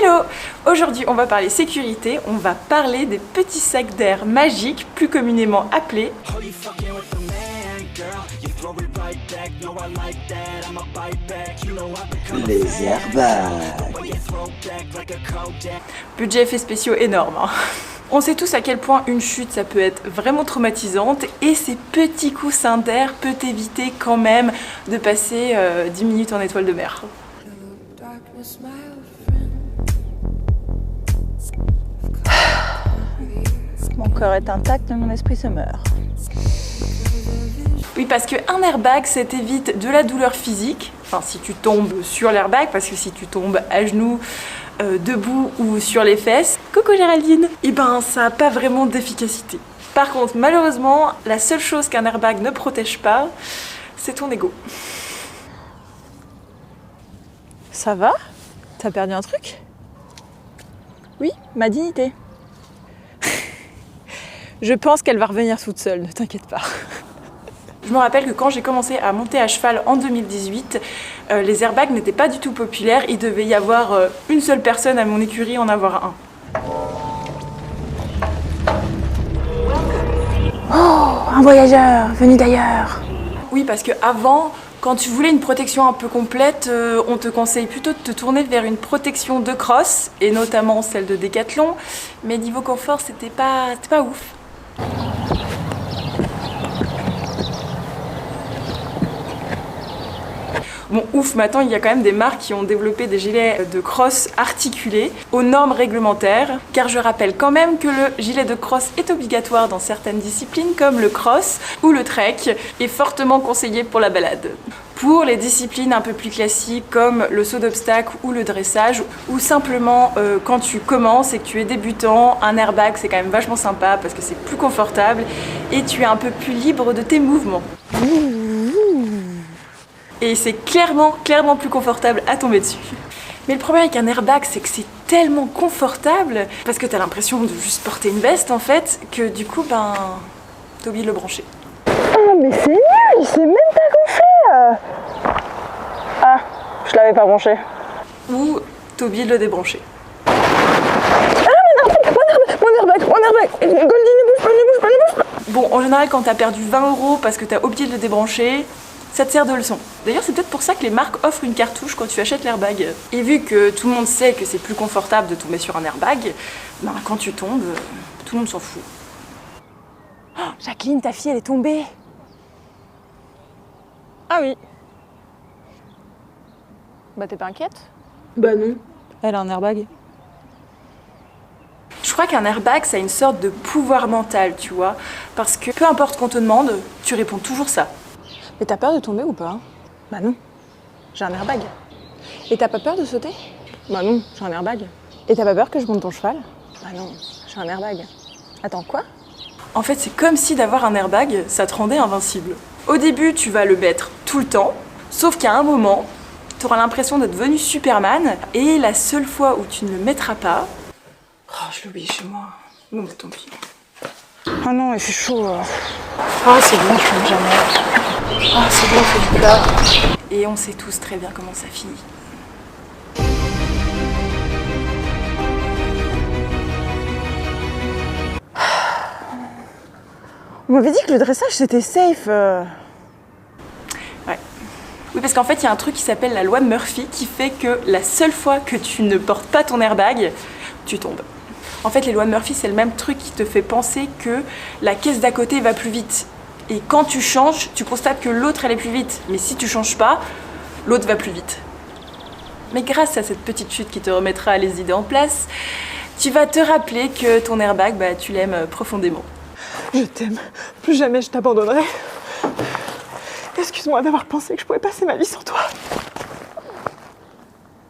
Hello! Aujourd'hui on va parler sécurité, on va parler des petits sacs d'air magiques, plus communément appelés les airbags. Budget effets spéciaux énorme. Hein. On sait tous à quel point une chute ça peut être vraiment traumatisante et ces petits coussins d'air peuvent éviter quand même de passer 10 minutes en étoile de mer. Mon corps est intact, mais mon esprit se meurt. Oui, parce qu'un airbag, ça t'évite de la douleur physique, enfin si tu tombes sur l'airbag, parce que si tu tombes à genoux, debout ou sur les fesses, coucou Géraldine, et ben ça n'a pas vraiment d'efficacité. Par contre, malheureusement, la seule chose qu'un airbag ne protège pas, c'est ton ego. Ça va? T'as perdu un truc? Oui, ma dignité. Je pense qu'elle va revenir toute seule, ne t'inquiète pas. Je me rappelle que quand j'ai commencé à monter à cheval en 2018, les airbags n'étaient pas du tout populaires. Il devait y avoir une seule personne à mon écurie en avoir un. Oh, un voyageur venu d'ailleurs. Oui, parce qu'avant, quand tu voulais une protection un peu complète, on te conseille plutôt de te tourner vers une protection de cross, et notamment celle de Decathlon. Mais niveau confort, c'était pas ouf. Bon, ouf, maintenant il y a quand même des marques qui ont développé des gilets de cross articulés aux normes réglementaires, car je rappelle quand même que le gilet de cross est obligatoire dans certaines disciplines comme le cross ou le trek, et fortement conseillé pour la balade. Pour les disciplines un peu plus classiques comme le saut d'obstacle ou le dressage, ou simplement quand tu commences et que tu es débutant, un airbag c'est quand même vachement sympa parce que c'est plus confortable et tu es un peu plus libre de tes mouvements. Et c'est clairement plus confortable à tomber dessus. Mais le problème avec un airbag, c'est que c'est tellement confortable, parce que t'as l'impression de juste porter une veste en fait, que du coup, ben, t'as oublié de le brancher. Oh, mais c'est nul, il s'est même pas gonflé. Ah, je l'avais pas branché. Ou t'as oublié de le débrancher. Ah, mon airbag, Goldie, ne bouge pas. Bon, en général, quand t'as perdu 20 € parce que t'as oublié de le débrancher, ça te sert de leçon. D'ailleurs, c'est peut-être pour ça que les marques offrent une cartouche quand tu achètes l'airbag. Et vu que tout le monde sait que c'est plus confortable de tomber sur un airbag, ben quand tu tombes, tout le monde s'en fout. Oh, Jacqueline, ta fille, elle est tombée. Ah oui. Bah t'es pas inquiète? Bah non. Elle a un airbag. Je crois qu'un airbag, ça a une sorte de pouvoir mental, tu vois. Parce que peu importe qu'on te demande, tu réponds toujours ça. Mais t'as peur de tomber ou pas? Bah non, j'ai un airbag. Et t'as pas peur de sauter? Bah non, j'ai un airbag. Et t'as pas peur que je monte ton cheval? Bah non, j'ai un airbag. Attends, quoi? En fait, c'est comme si d'avoir un airbag, ça te rendait invincible. Au début, tu vas le mettre tout le temps, sauf qu'à un moment, tu auras l'impression d'être devenu Superman, et la seule fois où tu ne le mettras pas... Oh, je l'ai oublié chez moi. Bon, bah tant pis. Oh non, il fait chaud. Ah, c'est bon, je tombe jamais. Ah, c'est bon, c'est du plat. Et on sait tous très bien comment ça finit. On m'avait dit que le dressage c'était safe. Ouais. Oui, parce qu'en fait, il y a un truc qui s'appelle la loi de Murphy qui fait que la seule fois que tu ne portes pas ton airbag, tu tombes. En fait, les lois de Murphy, c'est le même truc qui te fait penser que la caisse d'à côté va plus vite. Et quand tu changes, tu constates que l'autre, elle est plus vite. Mais si tu changes pas, l'autre va plus vite. Mais grâce à cette petite chute qui te remettra les idées en place, tu vas te rappeler que ton airbag, bah, tu l'aimes profondément. Je t'aime. Plus jamais je t'abandonnerai. Excuse-moi d'avoir pensé que je pouvais passer ma vie sans toi.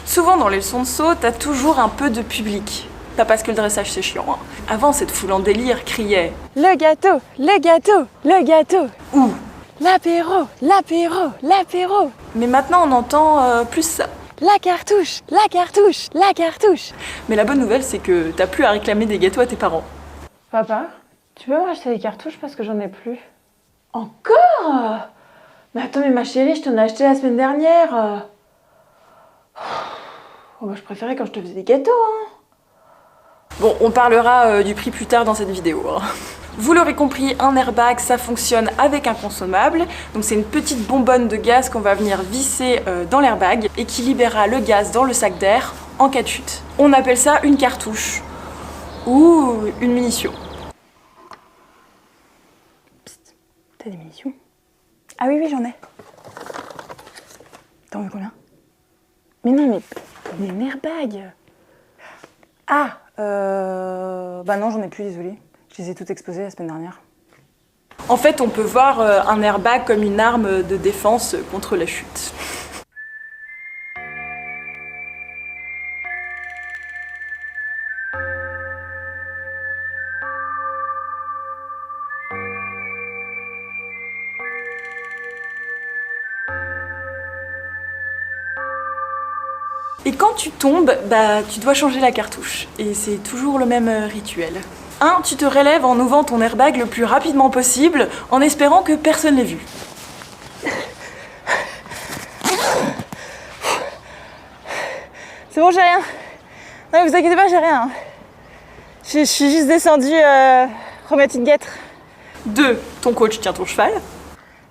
Souvent, dans les leçons de saut, t'as toujours un peu de public. Pas parce que le dressage c'est chiant. Hein. Avant, cette foule en délire criait Le gâteau, le gâteau, le gâteau. ou L'apéro, l'apéro, l'apéro. mais maintenant on entend plus ça. La cartouche, la cartouche, la cartouche. Mais la bonne nouvelle, c'est que t'as plus à réclamer des gâteaux à tes parents. Papa, tu peux me racheter des cartouches parce que j'en ai plus. Encore? Mais attends, mais ma chérie, je t'en ai acheté la semaine dernière. Oh bah je préférais quand je te faisais des gâteaux, hein. Bon, on parlera du prix plus tard dans cette vidéo. Hein. Vous l'aurez compris, un airbag, ça fonctionne avec un consommable. Donc c'est une petite bonbonne de gaz qu'on va venir visser dans l'airbag et qui libérera le gaz dans le sac d'air en cas de chute. On appelle ça une cartouche ou une munition. Psst, t'as des munitions? Ah oui, j'en ai. T'en veux combien? Mais non, mais un airbag. Ah, bah non, j'en ai plus, désolée. Je les ai toutes exposées la semaine dernière. En fait, on peut voir un airbag comme une arme de défense contre la chute. Et quand tu tombes, bah, tu dois changer la cartouche. Et c'est toujours le même rituel. 1. Tu te relèves en ouvrant ton airbag le plus rapidement possible, en espérant que personne l'ait vu. C'est bon, j'ai rien. Non, mais vous inquiétez pas, j'ai rien. Je suis juste descendue remettre une guêtre. 2. Ton coach tient ton cheval.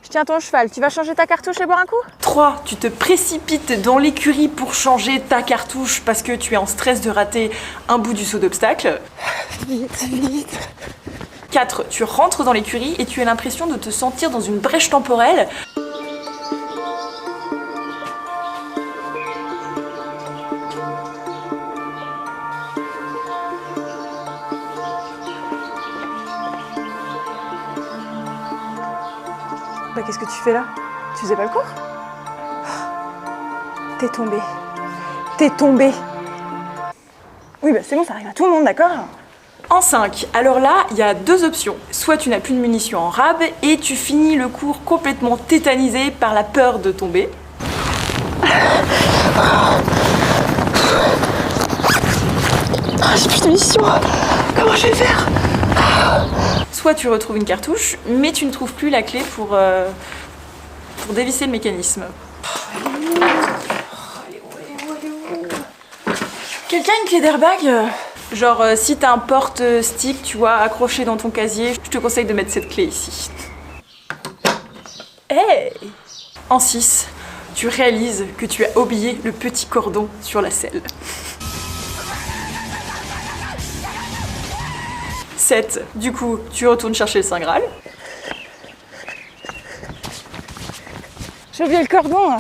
Je tiens ton cheval. Tu vas changer ta cartouche et boire un coup? 3. Tu te précipites dans l'écurie pour changer ta cartouche parce que tu es en stress de rater un bout du saut d'obstacle. Vite, vite. 4. Tu rentres dans l'écurie et tu as l'impression de te sentir dans une brèche temporelle. Bah qu'est-ce que tu fais là? Tu faisais pas le cours? T'es tombé. T'es tombé. Oui bah c'est bon, ça arrive à tout le monde, d'accord? En 5, alors là, il y a 2 options. Soit tu n'as plus de munitions en rab et tu finis le cours complètement tétanisé par la peur de tomber. J'ai plus de munitions. Comment je vais faire? Soit tu retrouves une cartouche, mais tu ne trouves plus la clé pour dévisser le mécanisme. Quelqu'un a une clé d'airbag? Genre, si t'as un porte-stick, tu vois, accroché dans ton casier, je te conseille de mettre cette clé ici. Hey! En 6, tu réalises que tu as oublié le petit cordon sur la selle. 7, du coup, tu retournes chercher le Saint Graal. J'ai oublié le cordon.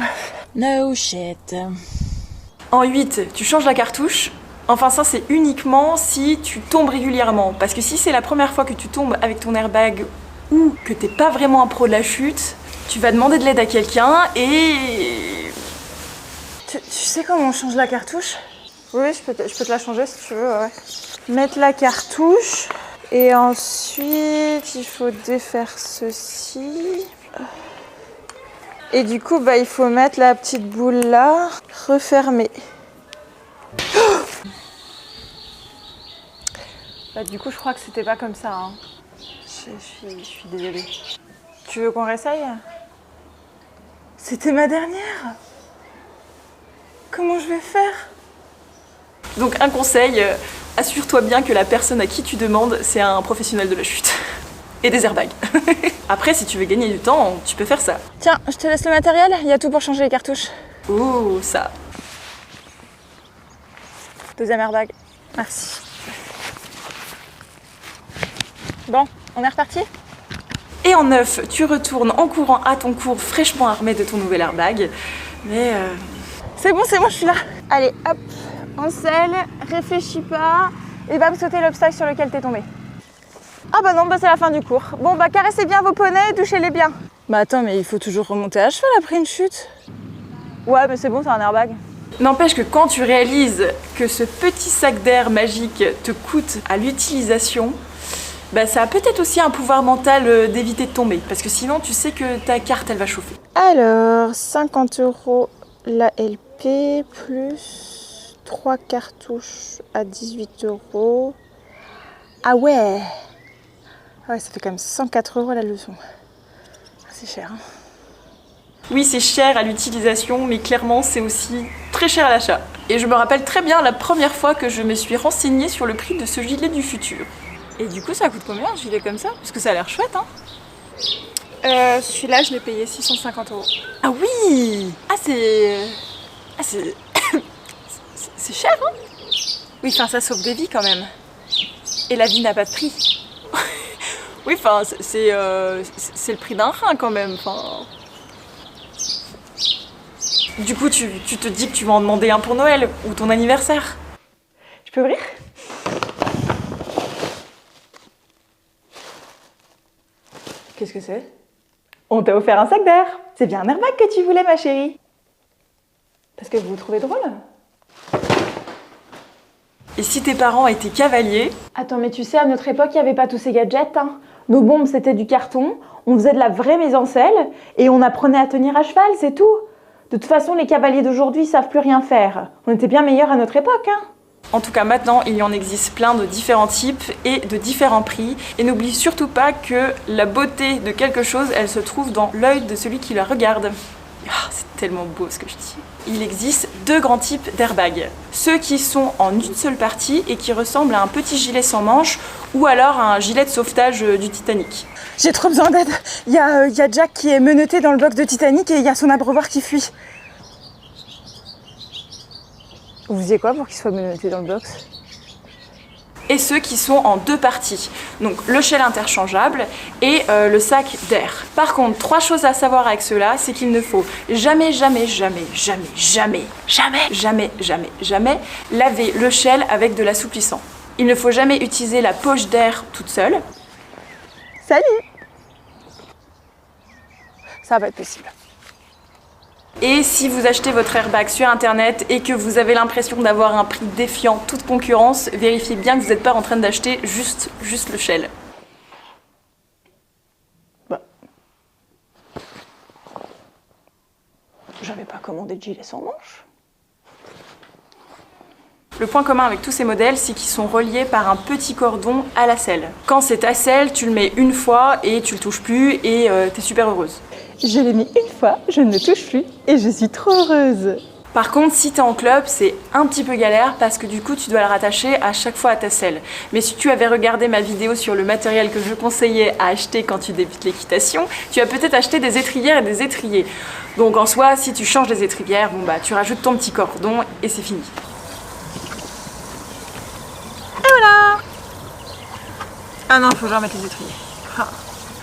No shit. En 8, tu changes la cartouche. Enfin ça c'est uniquement si tu tombes régulièrement. Parce que si c'est la première fois que tu tombes avec ton airbag ou que t'es pas vraiment un pro de la chute, tu vas demander de l'aide à quelqu'un et... Tu sais comment on change la cartouche? Oui, je peux te la changer si tu veux, ouais. Mettre la cartouche et ensuite il faut défaire ceci. Et du coup, bah, il faut mettre la petite boule là, refermer. Bah, du coup, je crois que c'était pas comme ça. Hein. Je suis désolée. Tu veux qu'on réessaye? C'était ma dernière. Comment je vais faire? Donc un conseil, assure-toi bien que la personne à qui tu demandes, c'est un professionnel de la chute. Et des airbags. Après, si tu veux gagner du temps, tu peux faire ça. Tiens, je te laisse le matériel, il y a tout pour changer les cartouches. Ouh, ça. Deuxième airbag. Merci. Bon, on est reparti? Et en 9, tu retournes en courant à ton cours fraîchement armé de ton nouvel airbag. Mais C'est bon, je suis là. Allez, hop, on selle, réfléchis pas et va me sauter l'obstacle sur lequel t'es tombé. Ah bah non, bah c'est la fin du cours. Bon bah caressez bien vos poneys et touchez-les bien. Bah attends, mais il faut toujours remonter à cheval après une chute. Ouais, mais c'est bon, c'est un airbag. n'empêche que quand tu réalises que ce petit sac d'air magique te coûte à l'utilisation, bah ça a peut-être aussi un pouvoir mental d'éviter de tomber. Parce que sinon, tu sais que ta carte, elle va chauffer. Alors, 50 € la LP plus 3 cartouches à 18 €. Ah ouais! Ah ouais, ça fait quand même 104 € la leçon. C'est cher. Hein. Oui, c'est cher à l'utilisation, mais clairement c'est aussi très cher à l'achat. Et je me rappelle très bien la première fois que je me suis renseignée sur le prix de ce gilet du futur. Et du coup, ça coûte combien un gilet comme ça? Parce que ça a l'air chouette, hein. Celui-là, je l'ai payé 650 €. Ah oui! Ah c'est... Ah c'est... c'est cher, hein? Oui, enfin ça sauve des vies quand même. Et la vie n'a pas de prix. Oui, enfin c'est le prix d'un rein quand même, enfin... Du coup, tu te dis que tu vas en demander un pour Noël ou ton anniversaire. Je peux ouvrir? Qu'est-ce que c'est? On t'a offert un sac d'air. C'est bien un airbag que tu voulais, ma chérie. Parce que vous vous trouvez drôle? Et si tes parents étaient cavaliers? Attends, mais tu sais, à notre époque, il n'y avait pas tous ces gadgets, hein. Nos bombes, c'était du carton, on faisait de la vraie mise en selle et on apprenait à tenir à cheval, c'est tout. De toute façon, les cavaliers d'aujourd'hui ne savent plus rien faire. On était bien meilleurs à notre époque, hein. En tout cas, maintenant, il y en existe plein de différents types et de différents prix. Et n'oublie surtout pas que la beauté de quelque chose, elle se trouve dans l'œil de celui qui la regarde. Ah, c'est tellement beau ce que je dis. Il existe deux grands types d'airbags. Ceux qui sont en une seule partie et qui ressemblent à un petit gilet sans manches ou alors à un gilet de sauvetage du Titanic. J'ai trop besoin d'aide. Il y a Jack qui est menotté dans le box de Titanic et il y a son abreuvoir qui fuit. Vous faisiez quoi pour qu'il soit menotté dans le box? Et ceux qui sont en deux parties. Donc le shell interchangeable et le sac d'air. Par contre, trois choses à savoir avec ceux-là, c'est qu'il ne faut jamais laver le shell avec de l'assouplissant. Il ne faut jamais utiliser la poche d'air toute seule. Salut! Ça va être possible. Et si vous achetez votre airbag sur internet et que vous avez l'impression d'avoir un prix défiant toute concurrence, vérifiez bien que vous n'êtes pas en train d'acheter juste le shell. Bah. J'avais pas commandé de gilet sans manches. Le point commun avec tous ces modèles, c'est qu'ils sont reliés par un petit cordon à la selle. Quand c'est ta selle, tu le mets une fois et tu le touches plus et t'es super heureuse. Je l'ai mis une fois, je ne le touche plus et je suis trop heureuse. Par contre, si t'es en club, c'est un petit peu galère parce que du coup, tu dois le rattacher à chaque fois à ta selle. Mais si tu avais regardé ma vidéo sur le matériel que je conseillais à acheter quand tu débutes l'équitation, tu as peut-être acheté des étrivières et des étriers. Donc en soi, si tu changes les étrivières, bon bah tu rajoutes ton petit cordon et c'est fini. Et voilà! Ah non, faut que je remette les étriers. Ah.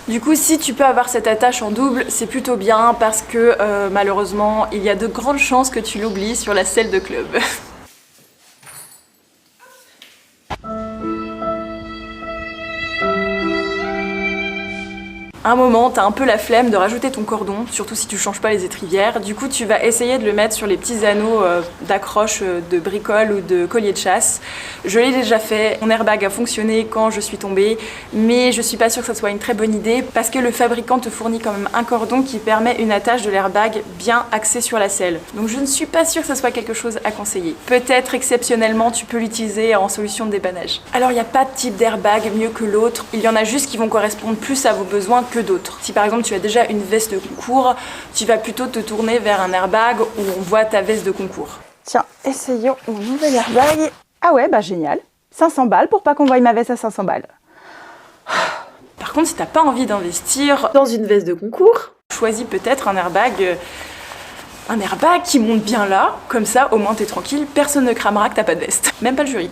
Du coup, si tu peux avoir cette attache en double, c'est plutôt bien parce que malheureusement, il y a de grandes chances que tu l'oublies sur la selle de club. À un moment, t'as un peu la flemme de rajouter ton cordon, surtout si tu changes pas les étrivières. Du coup, tu vas essayer de le mettre sur les petits anneaux d'accroche de bricole ou de collier de chasse. Je l'ai déjà fait, mon airbag a fonctionné quand je suis tombée, mais je suis pas sûre que ça soit une très bonne idée parce que le fabricant te fournit quand même un cordon qui permet une attache de l'airbag bien axée sur la selle. Donc je ne suis pas sûre que ça soit quelque chose à conseiller. Peut-être exceptionnellement, tu peux l'utiliser en solution de dépannage. Alors il n'y a pas de type d'airbag mieux que l'autre, il y en a juste qui vont correspondre plus à vos besoins que d'autres. Si par exemple tu as déjà une veste de concours, tu vas plutôt te tourner vers un airbag où on voit ta veste de concours. Tiens, essayons mon nouvel airbag. Ah ouais, bah génial. 500 balles pour pas qu'on voie ma veste à 500 balles. Par contre, si t'as pas envie d'investir dans une veste de concours, choisis peut-être un airbag qui monte bien là, comme ça au moins t'es tranquille, personne ne cramera que t'as pas de veste. Même pas le jury.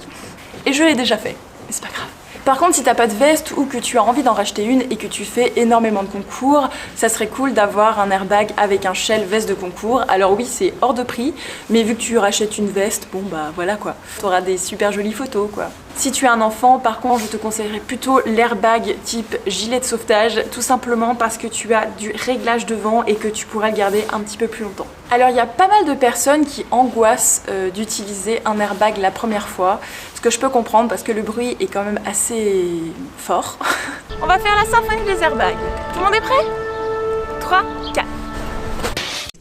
Et je l'ai déjà fait, mais c'est pas grave. Par contre, si t'as pas de veste ou que tu as envie d'en racheter une et que tu fais énormément de concours, ça serait cool d'avoir un airbag avec un shell veste de concours. Alors oui, c'est hors de prix, mais vu que tu rachètes une veste, bon bah voilà quoi. T'auras des super jolies photos quoi. Si tu as un enfant, par contre, je te conseillerais plutôt l'airbag type gilet de sauvetage, tout simplement parce que tu as du réglage devant et que tu pourras le garder un petit peu plus longtemps. Alors il y a pas mal de personnes qui angoissent d'utiliser un airbag la première fois, ce que je peux comprendre parce que le bruit est quand même assez fort. On va faire la symphonie des airbags. Tout le monde est prêt? 3, 4.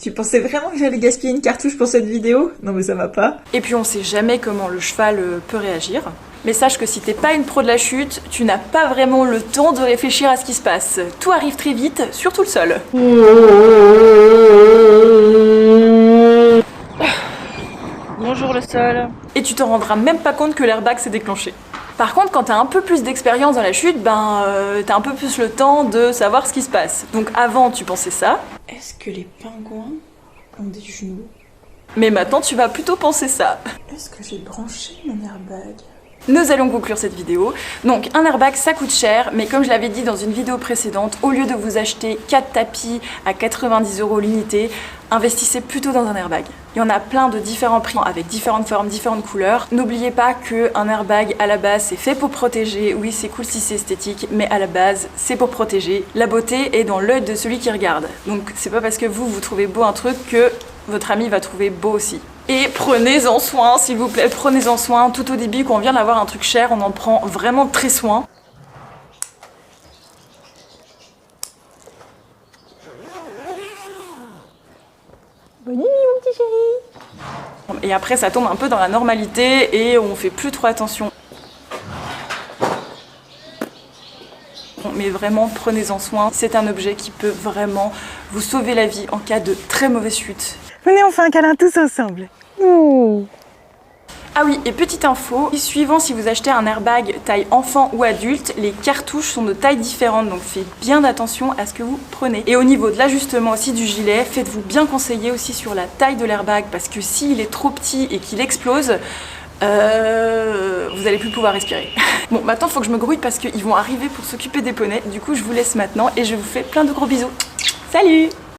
Tu pensais vraiment que j'allais gaspiller une cartouche pour cette vidéo? Non mais ça va pas. Et puis on sait jamais comment le cheval peut réagir. Mais sache que si t'es pas une pro de la chute, tu n'as pas vraiment le temps de réfléchir à ce qui se passe. Tout arrive très vite, surtout le sol. Bonjour le sol. Et tu t'en rendras même pas compte que l'airbag s'est déclenché. Par contre, quand t'as un peu plus d'expérience dans la chute, t'as un peu plus le temps de savoir ce qui se passe. Donc avant, tu pensais ça. Est-ce que les pingouins ont des genoux? Mais maintenant, tu vas plutôt penser ça. Est-ce que j'ai branché mon airbag? Nous allons conclure cette vidéo. Donc un airbag ça coûte cher, mais comme je l'avais dit dans une vidéo précédente, au lieu de vous acheter 4 tapis à 90 € l'unité, investissez plutôt dans un airbag. Il y en a plein de différents prix avec différentes formes, différentes couleurs. N'oubliez pas qu'un airbag à la base c'est fait pour protéger. Oui, c'est cool si c'est esthétique, mais à la base c'est pour protéger. La beauté est dans l'œil de celui qui regarde. Donc c'est pas parce que vous trouvez beau un truc que votre ami va trouver beau aussi. Et prenez-en soin, s'il vous plaît, prenez-en soin. Tout au début, quand on vient d'avoir un truc cher, on en prend vraiment très soin. Bonne nuit, mon petit chéri. Et après, ça tombe un peu dans la normalité et on fait plus trop attention. Mais vraiment, prenez-en soin. C'est un objet qui peut vraiment vous sauver la vie en cas de très mauvaise chute. Venez, on fait un câlin tous ensemble. Ouh. Ah oui, et petite info, suivant si vous achetez un airbag taille enfant ou adulte, les cartouches sont de tailles différentes, donc faites bien attention à ce que vous prenez. Et au niveau de l'ajustement aussi du gilet, faites-vous bien conseiller aussi sur la taille de l'airbag, parce que s'il est trop petit et qu'il explose, vous allez plus pouvoir respirer. Bon, maintenant il faut que je me grouille parce qu'ils vont arriver pour s'occuper des poneys, du coup je vous laisse maintenant et je vous fais plein de gros bisous. Salut!